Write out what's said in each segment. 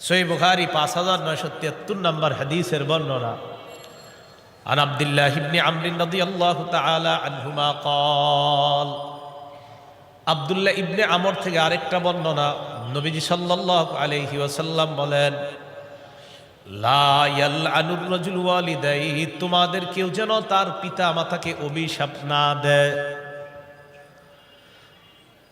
সহিহ বুখারী 5973 নম্বর হাদিসের বর্ণনা। আন আব্দুল্লাহ ইবনে আমর রাদিয়াল্লাহু তাআলা আনহুমা قال আব্দুল্লাহ ইবনে আমর থেকে আরেকটা বর্ণনা, নবীজি সাল্লাল্লাহু আলাইহি ওয়াসাল্লাম বলেন, লা ইয়ালআনুর রাজুল ওয়ালিদাইহি, তোমাদের কেউ যেন তার পিতা মাতাকে অভিশাপ না দেয়।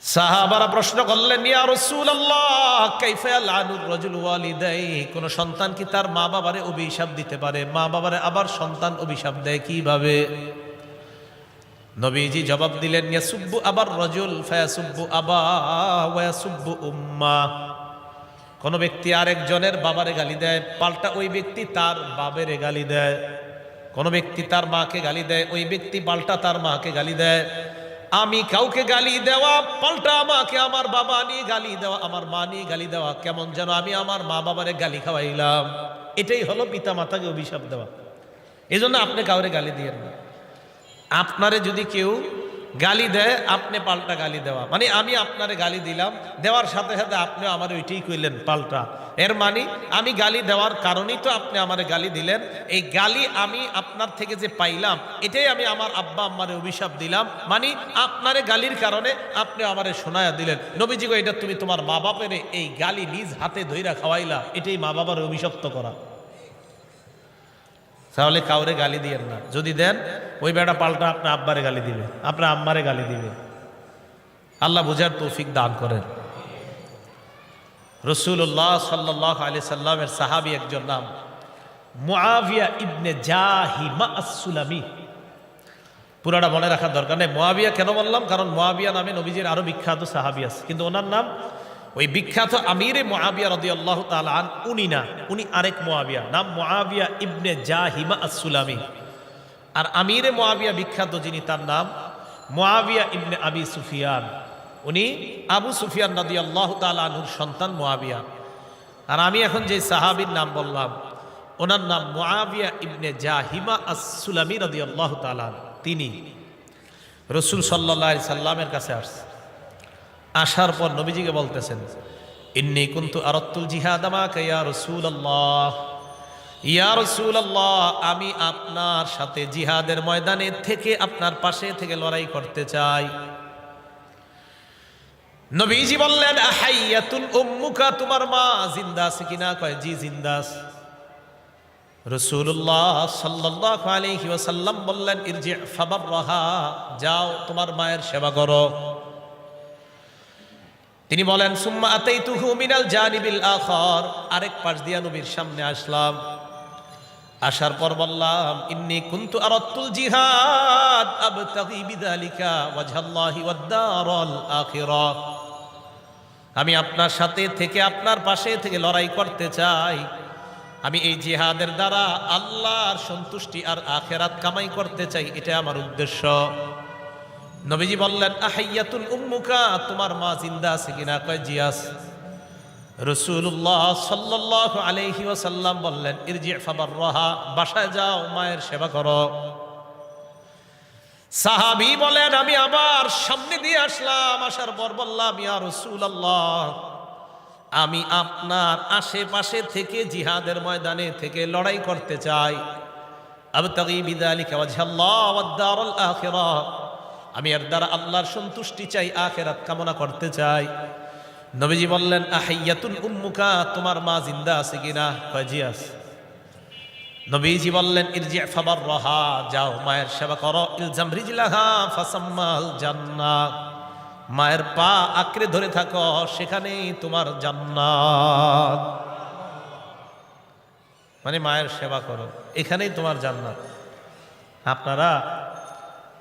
সাহাবারা প্রশ্ন করলেন, ইয়া রাসূলুল্লাহ কাইফা ইয়ালআনুর রাজুল ওয়ালিদাইহি, কোন সন্তান কি তার মা বাবারে অভিশাপ দিতে পারে? মা বাবারে আবার সন্তান অভিশাপ দেয় কিভাবে? নবীজি জবাব দিলেন, ইয়াসুব্বু আবার রাজুল ফায়াসুব্বু আবা ওয়া ইয়াসুব্বু উম্মা, কোন ব্যক্তি আরেকজনের বাবারে গালি দেয়, পাল্টা ওই ব্যক্তি তার বাবের গালি দেয়। কোন ব্যক্তি তার মাকে গালি দেয়, ওই ব্যক্তি পাল্টা তার মাকে গালি দেয়। আমি কাউকে গালি দেওয়া, পাল্টা আমাকে আমার বাবা নিয়ে গালি দেওয়া, আমার মা নিয়ে গালি দেওয়া, কেমন যেন আমি আমার মা বাবারে গালি খাওয়াইলাম। এটাই হলো পিতা মাতাকে অভিশাপ দেওয়া। এই জন্য আপনি কাউরে গালি দিয়েন না। আপনারে যদি কেউ গালি দেয়, আপনি পাল্টা গালি দেওয়া, মানে আমি আপনারে গালি দিলাম, দেওয়ার সাথে সাথে আপনি আমার ওইটাই কইলেন পাল্টা। এর মানে আমি গালি দেওয়ার কারণেই তো আপনি আমারে গালি দিলেন। এই গালি আমি আপনার থেকে যে পাইলাম, এটাই আমি আমার আব্বা আম্মারে অভিশাপ দিলাম, মানে আপনারে গালির কারণে আপনি আমারে শোনায়া দিলেন। নবীজি গো, এটা তুমি তোমার মা বাপের এই গালি নিজ হাতে ধইরা খাওয়াইলা, এটাই মা বাবার অভিশপ্ত করা। তাহলে কাউরে গালি দিয়েন না। যদি দেন, ওই বেটা পাল্টা আপনার আব্বারে গালি দিবে, আপনার আম্মারে গালি দিবে। আল্লাহ বুঝার তৌফিক দান করেন। রাসূলুল্লাহ সাল্লাল্লাহু আলাইহি সাল্লামের সাহাবী একজন নাম মুআবিয়া ইবনে জাহিমা আস-সুলামি। পুরাটা মনে রাখার দরকার নেই। মুআবিয়া কেন বললাম? কারণ মুআবিয়া নামে নবীজির আরো বিখ্যাত সাহাবী আছে, কিন্তু ওনার নাম ওই বিখ্যাত আমিরে মুআবিয়া রাদিয়াল্লাহু তাআলা আন, উনি না, উনি আরেক মুআবিয়া, নাম মুআবিয়া ইবনে জাহিমা আস-সুলামি। আর আমিরে মুআবিয়া বিখ্যাত যিনি, তার নাম মুআবিয়া ইবনে আবি সুফিয়ান। উনি আবু সুফিয়ান রাদিয়াল্লাহু তাআলা আনহুর সন্তান মুআবিয়া। আর আমি এখন যে সাহাবীর নাম বললাম, ওনার নাম মুআবিয়া ইবনে জাহিমা আস-সুলামি রাদিয়াল্লাহু তাআলা। তিনি রাসূল সাল্লাল্লাহু আলাইহি সাল্লামের কাছে আসছে। আসার পর নবীজিকে বলতেছেন, ইন্নী কুনতু আরাদতুল জিহাদ মাকা ইয়া রাসূলুল্লাহ, ইয়া রাসূলুল্লাহ, আমি আপনার সাথে জিহাদের ময়দানে থেকে আপনার পাশে থেকে লড়াই করতে চাই। নবীজি বললেন, আহাইয়াতুন উম্মুকা, তোমার মা জিন্দা আছে কিনা? কয় জি জিন্দা আছে। রাসূলুল্লাহ সাল্লাল্লাহু আলাইহি ওয়াসাল্লাম বললেন, ইরজি ফাবাররাহা, যাও তোমার মায়ের সেবা করো। তিনি বলেন, সুম্মা আতাইতুহু মিনাল জানিবিল আখার, আরেক পাশ দিয়া নবীর সামনে আসলাম। আসার পর বললাম, ইন্নী কুনতু আরাদতুল জিহাদ আবতাগি বিযালিকা ওয়াজহাল্লাহি ওয়াদ দারাল আখিরাহ, আমি আপনার সাথে থেকে আপনার পাশে থেকে লড়াই করতে চাই। আমি এই জিহাদের দ্বারা আল্লাহর সন্তুষ্টি আর আখিরাত কামাই করতে চাই, এটা আমার উদ্দেশ্য। নবীজি বললেন, আহাইয়াতুন উম্মুকা, তোমার মা জিন্দা আছে কিনা? কয় জি আছে। রাসূলুল্লাহ সাল্লাল্লাহু আলাইহি ওয়াসাল্লাম বললেন, ইরজি ফাবাররাহা, বাসায় যাও মায়ের সেবা করো। সাহাবী বলেন, আমি আবার সামনে দিয়ে আসলাম। আসার পর বললাম, ইয়া রাসূলুল্লাহ, আমি আপনার আশেপাশে থেকে জিহাদের ময়দানে থেকে লড়াই করতে চাই। আবতাগি বিযালিকা ওয়াজহাল্লাহ ওয়াদ দারাল আখিরাহ, আমি এর দ্বারা আল্লাহর সন্তুষ্টি চাই, আখিরাত কামনা করতে চাই। নবীজি বললেন, আহাইয়াতুন উম্মুকা, তোমার মা জিন্দা আছে কিনা? কয় জি আছে। নবীজি বললেন, ইরজি ফাবাররাহা, যাও মায়ের সেবা করো। ইলজাম রিজলাহা ফাসাম্মাল জান্নাহ, মায়ের পা আঁকড়ে ধরে থাকো, সেখানেই তোমার জান্নাত। মানে মায়ের সেবা করো, এখানেই তোমার জান্নাত। আপনারা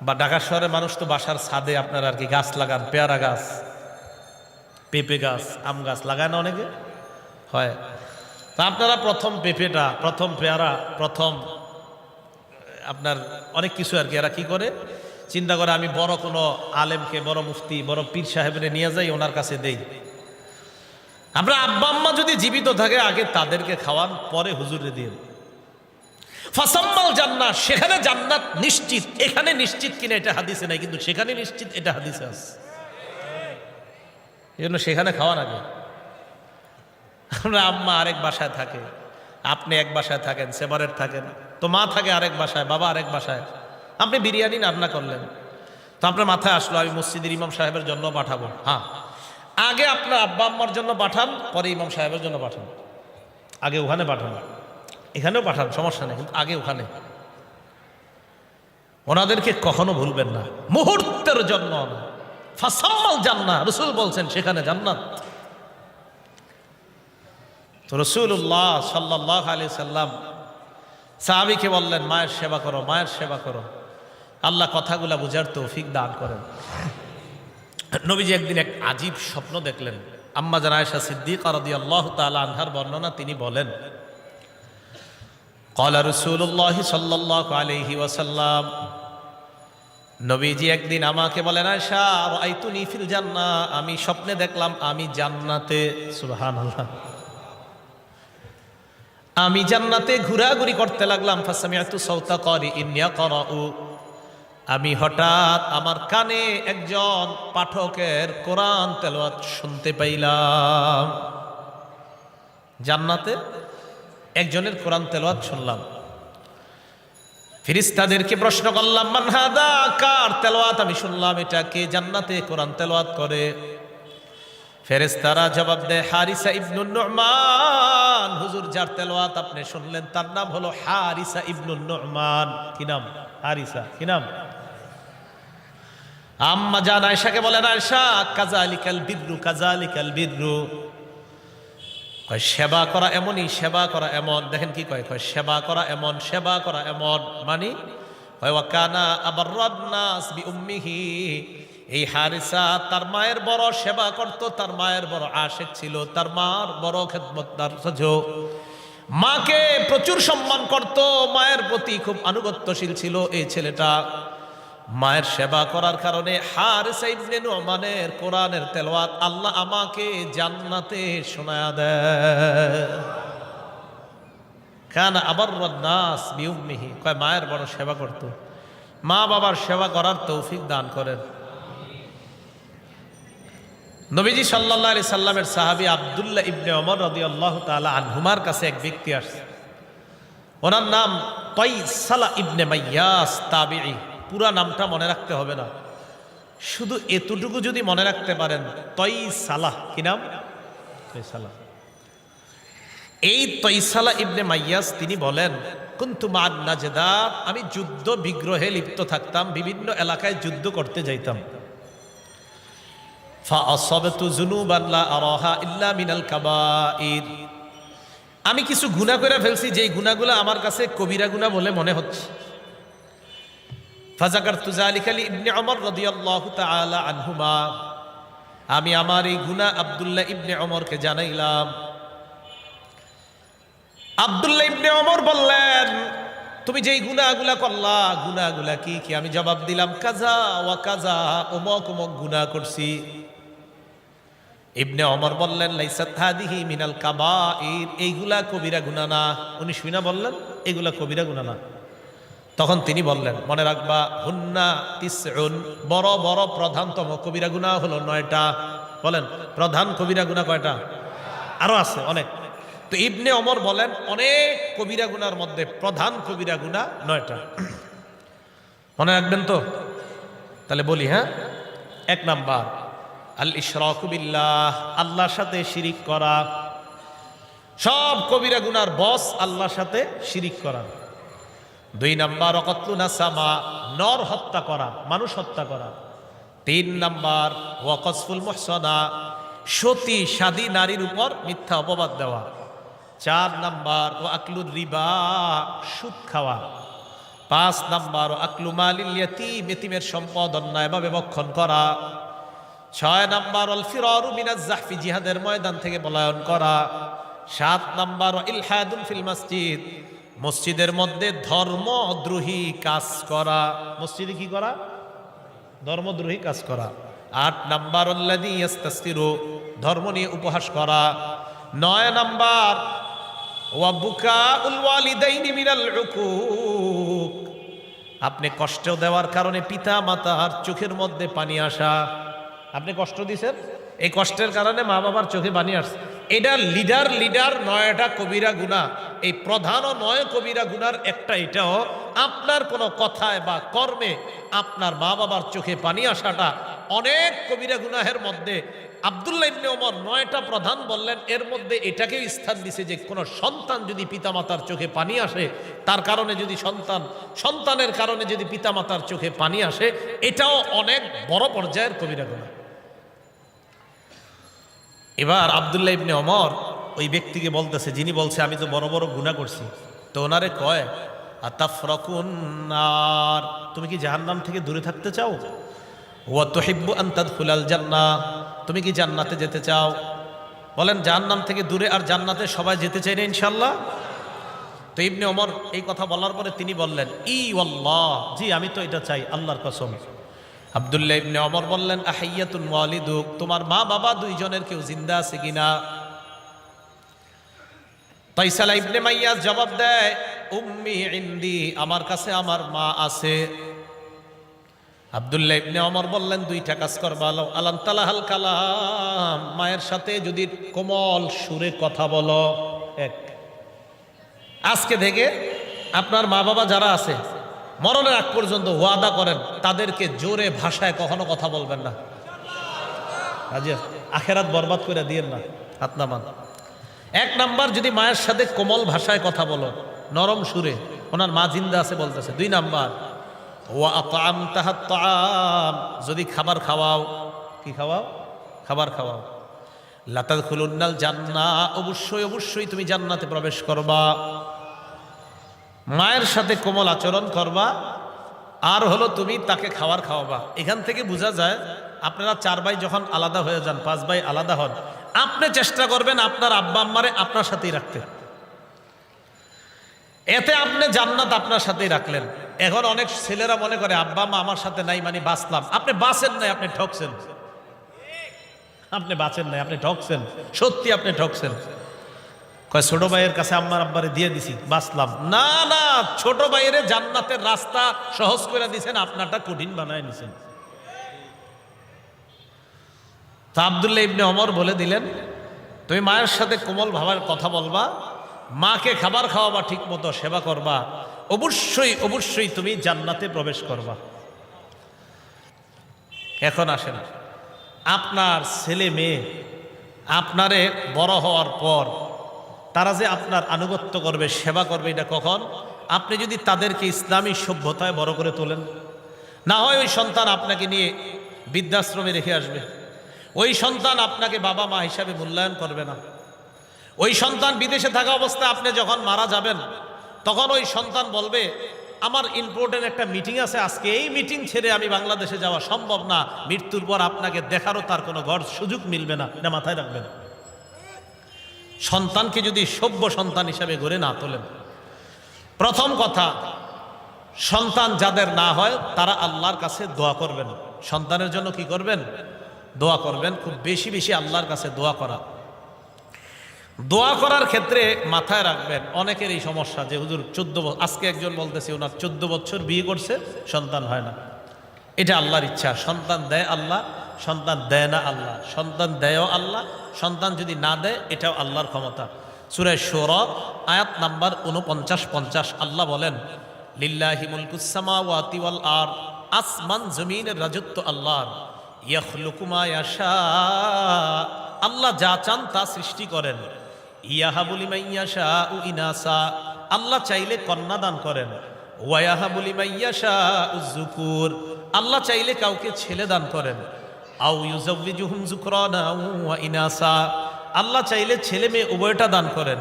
বা ঢাকা শহরের মানুষ তো বাসার ছাদে আপনারা আর কি গাছ লাগান, পেয়ারা গাছ, পেঁপে গাছ, আম গাছ লাগায় না অনেকে? হয়। তা আপনারা প্রথম পেঁপেটা, প্রথম পেয়ারা, প্রথম আপনার অনেক কিছু আর কি এরা কি করে, চিন্তা করে আমি বড় কোনো আলেমকে, বড় মুফতি, বড় পীর সাহেবরে নিয়ে যাই, ওনার কাছে দেই। আমরা আব্বা আম্মা যদি জীবিত থাকে, আগে তাদেরকে খাওয়ান, পরে হুজুরে দিন। ফাসাম্মাল জান্নাহ, সেখানে জান্নাত নিশ্চিত। এখানে নিশ্চিত কিনা এটা হাদিসে নাই, কিন্তু সেখানে নিশ্চিত এটা হাদিসে আছে। এই জন্য সেখানে খাওয়ান আগে। আমরা আম্মা আরেক বাসায় থাকে, আপনি এক বাসায় থাকেন, সেপারেট থাকেন, তো মা থাকে আরেক বাসায়, বাবা আরেক বাসায়। আপনি বিরিয়ানি রান্না করলেন, তো আপনার মাথায় আসলো আমি মসজিদের ইমাম সাহেবের জন্য পাঠাবো। হ্যাঁ, আগে আপনার আব্বা আম্মার জন্য পাঠান, পরে ইমাম সাহেবের জন্য পাঠান। আগে ওখানে পাঠান, এখানেও পাঠান, সমস্যা নেই, কিন্তু আগে ওখানে। ওনাদেরকে কখনো ভুলবেন না, মুহূর্তের জন্য না। ফাসাম্মাল জান্নাহ, রাসূল বলছেন সেখানে জান্নাত। তো রাসূলুল্লাহ সাল্লাল্লাহু আলাইহি সাল্লাম সাহাবীকে বললেন, মায়ের সেবা করো, মায়ের সেবা করো। আল্লাহ কথাগুলা বুঝার তৌফিক দান করেন। নবীজি একদিন এক আজীব স্বপ্ন দেখলেন। আম্মা জান আয়েশা সিদ্দিকা রাদিয়াল্লাহু তাআলা আনহার বর্ণনা, তিনি বলেন, ক্বালা রাসূলুল্লাহ সাল্লাল্লাহু আলাইহি ওয়াসাল্লাম, নবীজি একদিন আমাকে বলেন, আয়েশা রাআইতুনি ফিল জান্নাহ, আমি স্বপ্নে দেখলাম আমি জান্নাতে। সুবহানাল্লাহ। আমি জান্নাতে ঘোরাঘুরি করতে লাগলাম। ফাসামিআতু সাওতা কারিইন ইয়াকরাউ, আমি হঠাৎ আমার কানে একজন পাঠকের কোরআন তেলাওয়াত শুনতে পাইলাম। জান্নাতে একজনের কোরআন তেলাওয়াত শুনলাম। ফেরেশতাদেরকে প্রশ্ন করলাম, মান হাদা, কার তেলাওয়াত আমি শুনলাম, এটা কে জান্নাতে কোরআন তেলাওয়াত করে? ফেরেশতারা জবাব দেয়, হারিসা ইবনুন নু'মান। হুজুর, যার তেলাওয়াত আপনি শুনলেন তার নাম হলো হারিসা ইবনুন নু'মান। কি নাম? হারিসা। কি নাম? আম্মা জান আয়েশাকে বলেন, আয়েশা কাযালিকাল বিররু, কাযালিকাল বিররু। কয় সেবা করা এমনই, সেবা করা এমন। দেখেন কি কয়, কয় সেবা করা এমন, সেবা করা এমন। মানে কয় ওয়া কানা আবাররান নাস বিউম্মিহি, এই হারিসা তার মায়ের বড় সেবা করত, তার মায়ের বড় আশিক ছিল, তার মার বড় খেদমতদার ছিল, মাকে প্রচুর সম্মান করত, মায়ের প্রতি খুব আনুগত্যশীল ছিল এই ছেলেটা। মায়ের সেবা করার কারণে হারিসা ইবনে নু'মানের কোরআনের তেলাওয়াত আল্লাহ আমাকে জান্নাতে শোনায়া দেয়। কানা আবাররান নাস বিউম্মিহি, কয় মায়ের বড় সেবা করত। মা বাবার সেবা করার তৌফিক দান করেন। নবীজি সাল্লাল্লাহু আলাইহি সাল্লামের সাহাবী আব্দুল্লাহ ইবনে ওমর রাদিয়াল্লাহু তাআলা আনহুমার কাছে এক ব্যক্তি আসছে। ওনার নাম তাইসালা ইবনে মাইয়াস, তাবিঈ। পুরা নামটা মনে রাখতে হবে না, শুধু এতটুকু যদি মনে রাখতে পারেন, তাইসালা। কি নাম? তাইসালা। এই তাইসালা ইবনে মাইয়াস তিনি বলেন, কুনতু মা'আন নাজদাত, আমি যুদ্ধ বিগ্রহে লিপ্ত থাকতাম, বিভিন্ন এলাকায় যুদ্ধ করতে যাইতাম। ফাআসাবতু যুনুবান লা আরাহা ইল্লা মিনাল কাবাইর, আমি কিছু গুনাহ করে ফেলছি, যেই গুনাহগুলো আমার কাছে কবিরা গুনাহ বলে মনে হচ্ছে। ফাযাকারতু যালিকা লি ইবনে ওমর রাদিয়াল্লাহু তাআলা আনহুমা, আমি আমার এই গুনাহ আব্দুল্লাহ ইবনে ওমরকে জানাইলাম। আব্দুল্লাহ ইবনে ওমর বললেন, তুমি যেই গুনাহগুলা করলা, গুনাহগুলা কি কি? আমি জবাব দিলাম, কাজা ওয়া কাজা, অমুক অমুক গুনাহ করছি। ইবনে ওমর বললেন, লাইসাত হাদিহি মিনাল কাবাইর, এইগুলা কবিরা গুনাহ না। উনি শুনা বললেন, এগুলা কবিরা গুনাহ না। তখন তিনি বললেন, মনে রাখবা, হুন্না তিসউন, বড় বড় প্রধানতম কবিরা গুনাহ হলো 9টা। বলেন, প্রধান কবিরা গুনাহ কয়টা? আরো আছে অনেক। তো ইবনে ওমর বলেন, অনেক কবিরা গুনার মধ্যে প্রধান কবিরা গুনাহ 9টা। মনে রাখবেন তো? তাহলে বলি, হ্যাঁ। 1 নাম্বার আল ইশরাকু বিল্লাহ, আল্লাহর সাথে শিরিক করা। সব কবিরা গুনার বস আল্লাহর সাথে শিরিক করা। 2 নাম্বার ওয়াকাতলু নাসামা, নর হত্যা করা, মানুষ হত্যা করা। 3 নাম্বার ওয়াকাসফুল মুহসানা, সতী সাদী নারীর উপর মিথ্যা অপবাদ দেওয়া। 4 নাম্বার ও আকলুর রিবা, সুদ খাওয়া। 5 নাম্বার ও আকলু মালিল ইয়াতীম, এতিমের সম্পদ অন্যায়ভাবে ভক্ষণ করা। 6 নাম্বার অল ফিরারু মিনাজ জাহফি, জিহাদের ময়দান থেকে পলায়ন করা। 7 নাম্বার ইলহাদুন ফিল মসজিদ, মসজিদের মধ্যে ধর্মদ্রোহী কাজ করা। মসজিদে কি করা? ধর্মদ্রোহী কাজ করা। 8 নাম্বার আল্লাযী ইস্তাসতিরু, ধর্ম নিয়ে উপহাস করা। 9 নাম্বার ওয়া বুকাউল ওয়ালিদাইনি মিনাল উকুক, আপনি কষ্ট দেওয়ার কারণে পিতা মাতার চোখের মধ্যে পানি আসা। আপনি কষ্ট দিয়েছেন, এই কষ্টের কারণে মা বাবার চোখে পানি আসছে। এটা লিডার 9টা কবিরা গুনাহ, এই প্রধান ও 9 কবিরা গুনার একটা এটাও আপনার কোনো কথায় বা কর্মে আপনার মা বাবার চোখে পানি আসাটা অনেক কবিরা গুনাহের মধ্যে। আব্দুল্লাহ ইবনে ওমর 9টা প্রধান বললেন, এর মধ্যে এটাকে স্থান দিছে যে কোনো সন্তান যদি পিতামাতার চোখে পানি আসে, তার কারণে যদি সন্তানের কারণে যদি পিতামাতার চোখে পানি আসে, এটাও অনেক বড় পর্যায়ের কবিরা গুনাহ। এবার আব্দুল্লাহ ইবনে ওমর ওই ব্যক্তিকে বলতেছে, যিনি বলছে আমি তো বড় বড় গুনাহ করছি, তো ওনারে কয় আতাফরাকুন নার, তুমি কি জাহান্নাম থেকে দূরে থাকতে চাও? ওয়া তুহিব্বু আন তাদখুলাল জান্নাহ, তুমি কি জান্নাতে যেতে চাও? বলেন জাহান্নাম থেকে দূরে আর জান্নাতে সবাই যেতে চাই না ইনশাআল্লাহ? তো ইবনে ওমর এই কথা বলার পরে তিনি বললেন ই ওয়াল্লাহ, জি আমি তো এটা চাই আল্লাহর কসম। আব্দুল্লাহ ইবনে ওমর বললেন আহাইয়াতুন ওয়ালিদুক, তোমার মা বাবা দুইজনের কেউ জিন্দা আছে কিনা? তাইসালা ইবনে মাইয়াজ জবাব দেয় উম্মি ইনদি, আমার কাছে আমার মা আছে। আব্দুল্লাহ ইবনে ওমর বললেন দুইটা কাজ করবা, আলান তালাহাল কালাম, মায়ের সাথে যদি কোমল সুরে কথা বলো। এক, আজকে থেকে আপনার মা বাবা যারা আছে মরণের আগ পর্যন্ত ওয়াদা করেন তাদেরকে জোরে ভাষায় কখনো কথা বলবেন না। আখেরাত বরবাদ করে দিয়েন না, হাত নামান। 1 নাম্বার, যদি মায়ের সাথে কোমল ভাষায় কথা বলো, নরম সুরে, ওনার মা জিন্দা আছে বলতেছে। 2 নাম্বার, ওয়া আতআমতাহাত তাআম, যদি খাবার খাওয়াও। কি খাওয়াও? খাবার খাওয়াও। লা তাদখুলুন্নাল জান্নাহ, অবশ্যই তুমি জান্নাতে প্রবেশ করবা। মায়ের সাথে কোমল আচরণ করবা, আর হলো তুমি তাকে খাবার খাওয়াবা। এখান থেকে বোঝা যায় আপনারা 4 ভাই যখন আলাদা হয়ে যান, 5 ভাই আলাদা হন, আপনি চেষ্টা করবেন আপনার আব্বা আম্মারে আপনার সাথেই রাখতে। এতে আপনি জান্নাত আপনার সাথেই রাখলেন। এখন অনেক ছেলেরা মনে করে আব্বা আম্মা আমার সাথে নাই মানে বাঁচলাম। আপনি বাঁচেন নাই, আপনি ঠকছেন। আপনি বাঁচেন নাই, আপনি ঠকছেন, সত্যি আপনি ঠকছেন। কয় ছোট ভাইয়ের কাছে আম্মার আব্বারে দিয়ে দিছি, বাঁচলাম। না না, ছোট ভাইয়ের জান্নাতের রাস্তা সহজ করে দিয়েছেন, আপনারটা কঠিন বানায় নিছেন। তা আব্দুল্লাহ ইবনে ওমর বলে দিলেন তুমি মায়ের সাথে কোমল ভাবে কথা বলবা, মাকে খাবার খাওয়াবা, ঠিক মতো সেবা করবা, অবশ্যই তুমি জান্নাতে প্রবেশ করবা। এখন আসেন, আপনার ছেলে মেয়ে আপনারে বড় হওয়ার পর তারা যে আপনার আনুগত্য করবে, সেবা করবে, এটা কখন? আপনি যদি তাদেরকে ইসলামী সভ্যতায় বড় করে তোলেন। না হয় ওই সন্তান আপনাকে নিয়ে বৃদ্ধাশ্রমে রেখে আসবে, ওই সন্তান আপনাকে বাবা মা হিসাবে মূল্যায়ন করবে না। ওই সন্তান বিদেশে থাকা অবস্থায় আপনি যখন মারা যাবেন, তখন ওই সন্তান বলবে আমার ইম্পর্টেন্ট একটা মিটিং আছে আজকে, এই মিটিং ছেড়ে আমি বাংলাদেশে যাওয়া সম্ভব না। মৃত্যুর পর আপনাকে দেখারও তার কোনো সুযোগ মিলবে না, এটা মাথায় রাখবেন। সন্তানকে যদি সভ্য সন্তান হিসাবে গড়ে না তোলেন, প্রথম কথা, সন্তান যাদের না হয় তারা আল্লাহর কাছে দোয়া করবেন। সন্তানের জন্য কি করবেন? দোয়া করবেন। খুব বেশি আল্লাহর কাছে দোয়া করা। দোয়া করার ক্ষেত্রে মাথায় রাখবেন, অনেকের এই সমস্যা যে হুজুর 14 বছর, আজকে একজন বলতেছে ওনার 14 বছর বিয়ে করছে, সন্তান হয় না। এটা আল্লাহর ইচ্ছা, সন্তান দেয় আল্লাহ, সন্তান দেয় না আল্লাহ। সন্তান দেয়ও আল্লাহ, সন্তান যদি না দেয় এটাও আল্লাহর ক্ষমতা। সূরা শূরা আয়াত নাম্বার 49-50 আল্লাহ বলেন লিল্লাহি মুলকুস সামাওয়াতি ওয়াল আরদ, আসমান জমিনের রাজত্ব আল্লাহর। ইয়াখলুকু মা ইয়াশা, আল্লাহ যা চান তা সৃষ্টি করেন। ইয়াহাবু লিমান ইয়াশাউ ইনাসা, আল্লাহ চাইলে কন্যা দান করেন। ওয়া ইয়াহাবু লিমান ইয়াশাউ যুকুর, আল্লাহ চাইলে কাউকে ছেলে দান করেন। আও ইউযাওয়িজুহুম যুকরানা ওয়া ইনাসা, আল্লাহ চাইলে ছেলে মেয়ে উভয়টা দান করেন।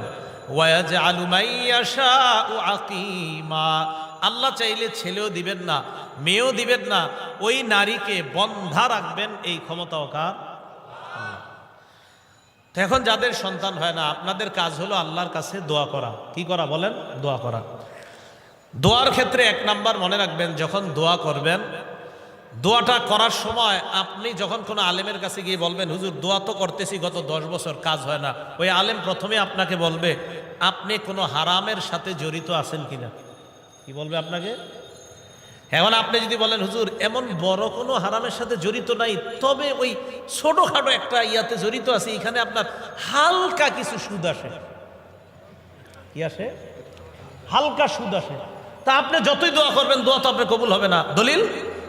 ওয়া ইয়াজআলু মান ইয়াশাউ আকীমা, আল্লাহ চাইলে ছেলেও দিবেন না, মেয়েও দিবেন না, ওই নারীকে বন্ধা রাখবেন, এই ক্ষমতাও কার? এখন যাদের সন্তান হয় না, আপনাদের কাজ হলো আল্লাহর কাছে দোয়া করা। কি করা বলেন? দোয়া করা। দোয়ার ক্ষেত্রে 1 নাম্বার মনে রাখবেন, যখন দোয়া করবেন, দোয়াটা করার সময় আপনি যখন কোনো আলেমের কাছে গিয়ে বলবেন হুজুর দোয়া তো করতেছি গত 10 বছর, কাজ হয় না, ওই আলেম প্রথমে আপনাকে বলবে আপনি কোনো হারামের সাথে জড়িত আছেন কিনা। কি বলবে আপনাকে? এখন আপনি যদি বলেন হুজুর এমন বড় কোনো হারামের সাথে জড়িত নাই, তবে ওই ছোটখাটো একটা ইয়াতে জড়িত আছে, এখানে আপনার হালকা কিছু সুদ আসে, কি আসে? হালকা সুদ আসে, তা আপনি যতই দোয়া করবেন দোয়া তো আপনার কবুল হবে না। দলিল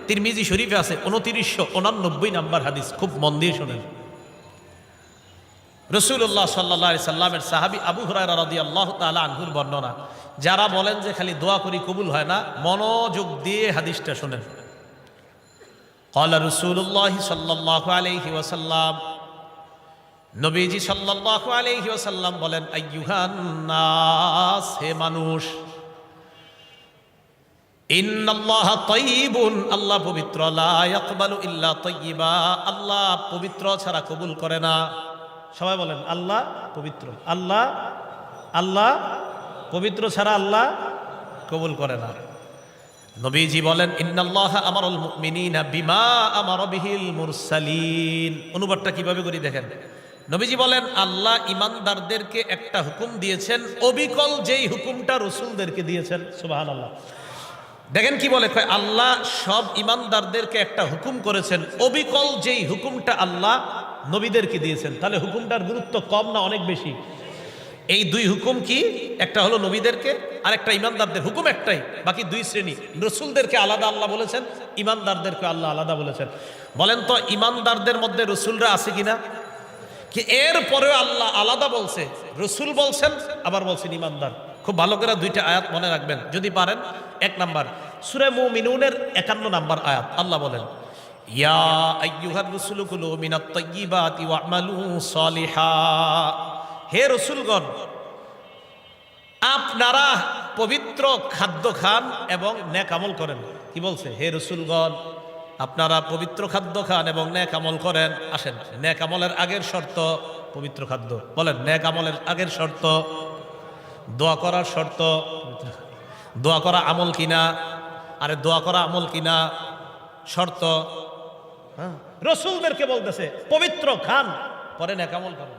তিরমিজি শরীফে আছে 2989 নাম্বার হাদিস, খুব মন দিয়ে শোনেন। রাসূলুল্লাহ সাল্লাল্লাহু আলাইহি সাল্লামের সাহাবী আবু হুরায়রা রাদিয়াল্লাহু তাআলা আনহুর বর্ণনা। যারা বলেন যে খালি দোয়া করি কবুল হয় না, মনোযোগ দিয়ে হাদিসটা শুনেন। ক্বালা রাসূলুল্লাহ সাল্লাল্লাহু আলাইহি ওয়াসাল্লাম, নবীজি সাল্লাল্লাহু আলাইহি ওয়াসাল্লাম বলেন, আইয়ুহান নাস, হে মানুষ, ইন্নাল্লাহা তাইয়িবুন, আল্লাহ পবিত্র, লা ইয়াকবালু ইল্লা তাইয়িবা, আল্লাহ পবিত্র ছাড়া কবুল করে না। সবাই বলেন আল্লাহ পবিত্র, আল্লাহ আল্লাহ পবিত্র ছাড়া আল্লাহ কবুল করে না। নবীজি বলেন, ইন্নাল্লাহা আমারুল মুমিনিনা বিমা আমারা বিহিল মুরসালিন। অনুবাদটা কিভাবে করি দেখেন। নবীজি বলেন, আল্লাহ ইমানদারদেরকে একটা হুকুম দিয়েছেন, অবিকল যেই হুকুমটা রাসূলদেরকে দিয়েছেন। সুবহানাল্লাহ। দেখেন কি বলে, আল্লাহ সব ইমানদারদেরকে একটা হুকুম করেছেন, অবিকল যেই হুকুমটা আল্লাহ নবীদেরকে দিয়েছেন। তাহলে হুকুমটার গুরুত্ব কম না অনেক বেশি? এই দুই হুকুম কি? একটা হলো নবীদেরকে, আর একটা ইমানদারদের। হুকুম একটাই, বাকি দুই শ্রেণী। রসুলদেরকে আলাদা আল্লাহ বলেছেন, ইমানদারদেরকে আল্লাহ আলাদা বলেছেন। বলেন তো ইমানদারদের মধ্যে রসুলরা আছে কিনা? কি এর পরেও আল্লাহ আলাদা বলছে, রসুল বলছেন, আবার বলছেন ইমানদার। খুব ভালো করে দুইটা আয়াত মনে রাখবেন যদি পারেন। এক নাম্বার সূরা মুমিনুনের 51 নাম্বার আয়াত, আল্লাহ বলেন, ইয়া আইয়ুহার রাসূলু কুলু মিনাত তাইয়্যিবাতি ওয়া'মালু সালিহা, হে রসুলগণ, আপনারা পবিত্র খাদ্য খান এবং নেক আমল করেন। কি বলছে? হে রসুলগণ, আপনারা পবিত্র খাদ্য খান এবং নেক আমল করেন। আসেন, নেক আমলের আগের শর্ত পবিত্র খাদ্য। বলেন, নেক আমলের আগের শর্ত দোয়া করার শর্ত। দোয়া করা আমল কিনা? আরে দোয়া করা আমল কিনা? শর্ত। রসুলদেরকে বলতেছে পবিত্র খান, পরে নেক আমল করেন।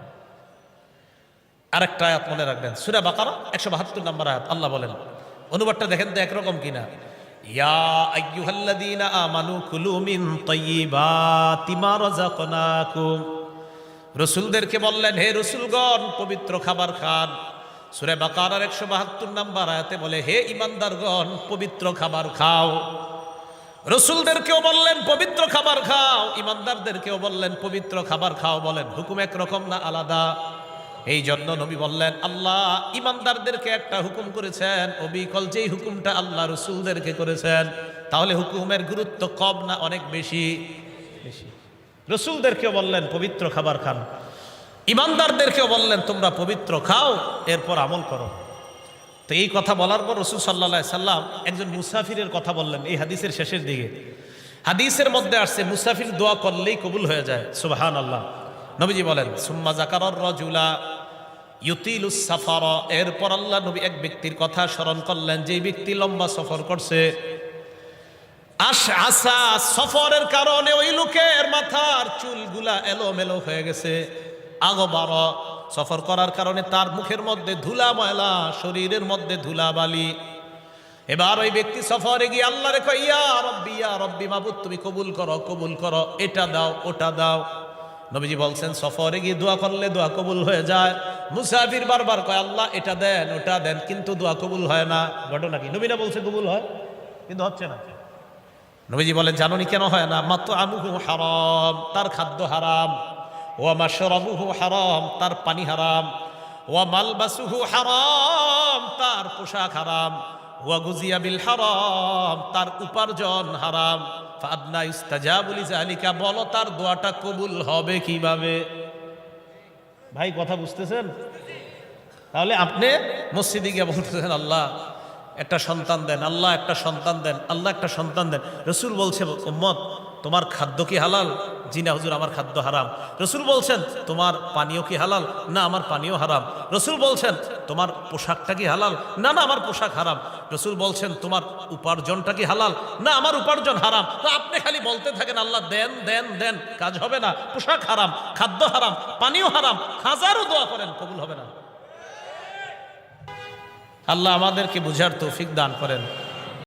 আরেকটা আয়াত মনে রাখবেন, সূরা বাকারা 172 নম্বর আয়াত, আল্লাহ বলেন, অনুবাদটা দেখেন তো একরকম কিনা। ইয়া আইয়ুহাল্লাযীনা আমানু কুলু মিন তাইয়্যিবাতি মা রাযাকনাকুম। রাসূলদেরকে বললেন, হে রাসূলগণ, পবিত্র খাবার খান। সূরা বাকারার 172 নম্বর আয়াতে বলে, হে ঈমানদারগণ, পবিত্র খাবার খাও। রাসূলদেরকেও বললেন পবিত্র খাবার খাও, ঈমানদারদেরকেও বললেন পবিত্র খাবার খাও। বলেন, হুকুম একরকম না আলাদা? এই জন্য নবী বললেন, আল্লাহ ইমানদারদেরকে একটা হুকুম করেছেন, অবিকল যেই হুকুমটা আল্লাহ রসুলদেরকে করেছেন। তাহলে হুকুমের গুরুত্ব কম না অনেক বেশি? বেশি। রসুলদেরকেও বললেন পবিত্র খাবার খান, ইমানদারদেরকেও বললেন তোমরা পবিত্র খাও, এরপর আমল করো। তো এই কথা বলার পর রসুল সাল্লাল্লাহু আলাইহি সাল্লাম একজন মুসাফিরের কথা বললেন এই হাদিসের শেষের দিকে। হাদিসের মধ্যে আসছে মুসাফির দোয়া করলেই কবুল হয়ে যায়। সুবহানাল্লাহ। নবীজি বলেন, সুম্মা যাকারার রাজুলা ইউতিলুস সাফার, এরপর আল্লাহ নবী এক ব্যক্তির কথা স্মরণ করলেন, যে ব্যক্তি লম্বা সফর করছে। আশআসা, সফরের কারণে ওই লোকের মাথার চুলগুলা এলোমেলো হয়ে গেছে। আগবার, সফর করার কারণে তার মুখের মধ্যে ধুলা ময়লা, শরীরের মধ্যে ধুলা বালি। এবার ওই ব্যক্তি সফরে গিয়ে আল্লাহরে কয়, ইয়া রব্বি, মাবুদ তুমি কবুল করো, কবুল করো, এটা দাও, ওটা দাও। নবীজি বলছেন, সফরে গিয়ে দোয়া করলে দোয়া কবুল হয়ে যায়। মুসাফির বারবার কয়, আল্লাহ এটা দেন, ওটা দেন, কিন্তু দোয়া কবুল হয় না। ঘটনা কি? নবীরা বলছে কবুল হয়, কিন্তু হচ্ছে না। নবীজি বলেন, জানোনি কেন হয় না? মাতআমুহু হারাম, তার খাদ্য হারাম। ওয়া মাশরাবুহু হারাম, তার পানি হারাম। ওয়া মালবাসুহু হারাম, তার পোশাক হারাম। ওয়া গুজিয়া বিল হারাম, তার উপার্জন হারাম। ফাআদনা ইস্তাজাবু লিযালিকা, বলো তার দোয়াটা কবুল হবে কিভাবে? ভাই কথা বুঝতেছেন? তাহলে আপনি মসজিদে গিয়ে বলতেছেন, আল্লাহ একটা সন্তান দেন, আল্লাহ একটা সন্তান দেন, আল্লাহ একটা সন্তান দেন। রসুল বলছে, উম্মত তোমার খাদ্য কি হালাল? জি না হুজুর, আমার খাদ্য হারাম। রসুল বলছেন, তোমার পানীয় কি হালাল? না, আমার পানীয় হারাম। রসুল বলছেন, তোমার পোশাকটা কি হালাল? না, না, আমার পোশাক হারাম। রসুল বলছেন, তোমার উপার্জনটা কি হালাল? না, আমার উপার্জন হারাম। তো আপনি খালি বলতে থাকেন আল্লাহ দেন দেন দেন, কাজ হবে না। পোশাক হারাম, খাদ্য হারাম, পানীয় হারাম, হাজারো দোয়া করেন, কবুল হবে না। আল্লাহ আমাদেরকে বুঝার তৌফিক দান করেন।